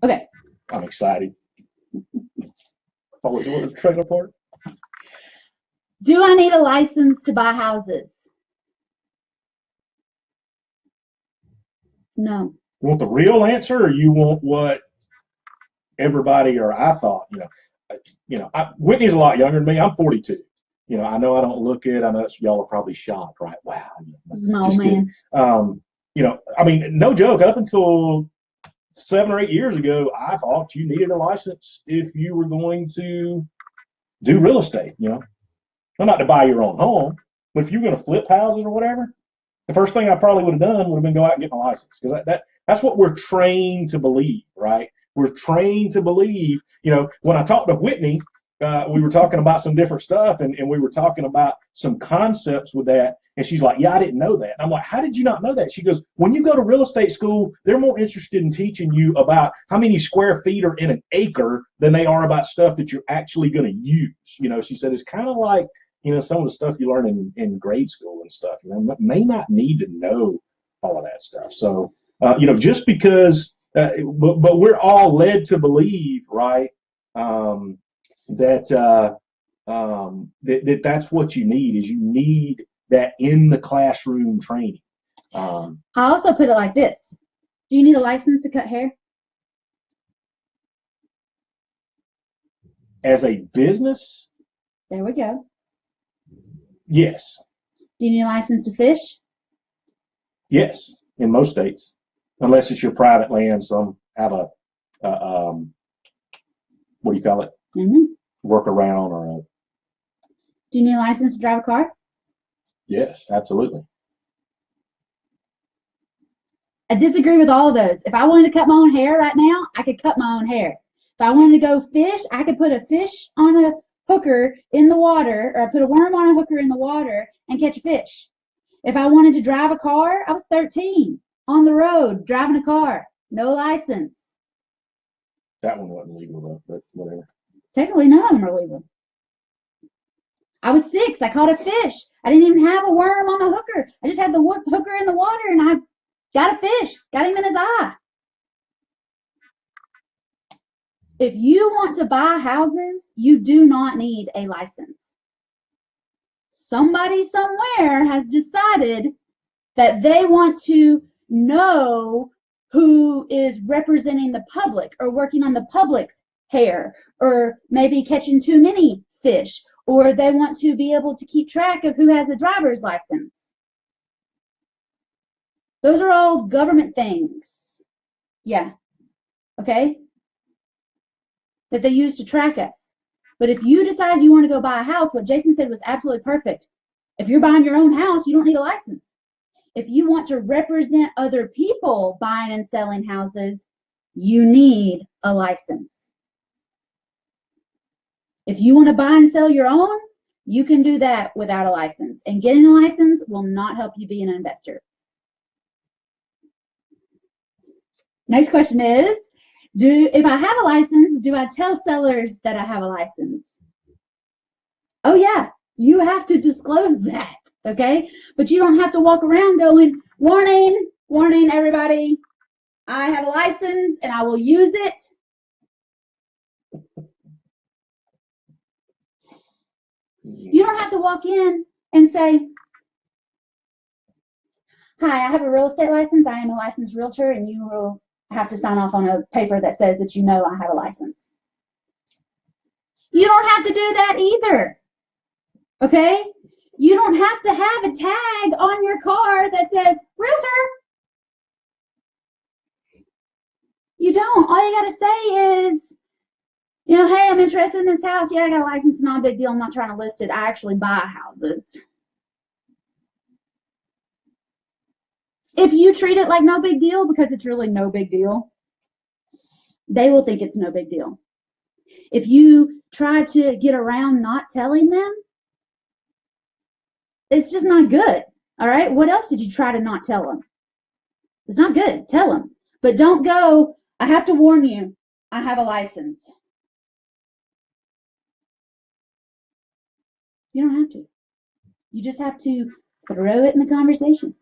Okay. I'm excited. Oh, you want the trailer park? Do I need a license to buy houses? No. You want the real answer, or you want what everybody or I thought? Whitney's a lot younger than me. I'm 42. I know I don't look it. I know y'all are probably shocked, right? Wow. This is my old man. I mean, no joke. Up until 7 or 8 years ago, I thought you needed a license if you were going to do real estate. Well, not to buy your own home, but if you're going to flip houses or whatever, the first thing I probably would have done would have been go out and get my license, because that's what we're trained to believe, right? We're trained to believe. When I talked to Whitney, we were talking about some different stuff, and we were talking about some concepts with that. And she's like, yeah, I didn't know that. And I'm like, how did you not know that? She goes, when you go to real estate school, they're more interested in teaching you about how many square feet are in an acre than they are about stuff that you're actually going to use. She said, it's kind of like, some of the stuff you learn in grade school and stuff, may not need to know all of that stuff. So, just because, but we're all led to believe, right, that that's what you need, is you need that in the classroom training. I also put it like this. Do you need a license to cut hair? As a business? There we go. Yes. Do you need a license to fish? Yes, in most states, unless it's your private land. Some have a what do you call it? Workaround or a. Do you need a license to drive a car? Yes, absolutely. I disagree with all of those. If I wanted to cut my own hair right now, I could cut my own hair. If I wanted to go fish, I could put a fish on a hooker in the water, or I put a worm on a hooker in the water and catch a fish. If I wanted to drive a car, I was 13 on the road driving a car, no license. That one wasn't legal though, but whatever. Technically, none of them are legal. I was 6. I caught a fish. I didn't even have a worm on a hooker. I just had the hooker in the water, and I got a fish. Got him in his eye. If you want to buy houses, you do not need a license. Somebody somewhere has decided that they want to know who is representing the public, or working on the public's hair, or maybe catching too many fish, or they want to be able to keep track of who has a driver's license. Those are all government things. Yeah. Okay? That they use to track us. But if you decide you want to go buy a house, what Jason said was absolutely perfect. If you're buying your own house, you don't need a license. If you want to represent other people buying and selling houses, you need a license. If you want to buy and sell your own, you can do that without a license. And getting a license will not help you be an investor. Next question is, if I have a license, do I tell sellers that I have a license? Oh yeah, you have to disclose that, okay? But you don't have to walk around going, warning, warning everybody, I have a license and I will use it. You don't have to walk in and say, hi, I have a real estate license. I am a licensed realtor, and you will have to sign off on a paper that says that you know I have a license. You don't have to do that either, okay? You don't have to have a tag on your car that says realtor. You don't. All you got to say is, hey, I'm interested in this house. Yeah, I got a license. Not a big deal. I'm not trying to list it. I actually buy houses. If you treat it like no big deal, because it's really no big deal, they will think it's no big deal. If you try to get around not telling them, it's just not good. All right? What else did you try to not tell them? It's not good. Tell them. But don't go, I have to warn you, I have a license. You don't have to. You just have to throw it in the conversation.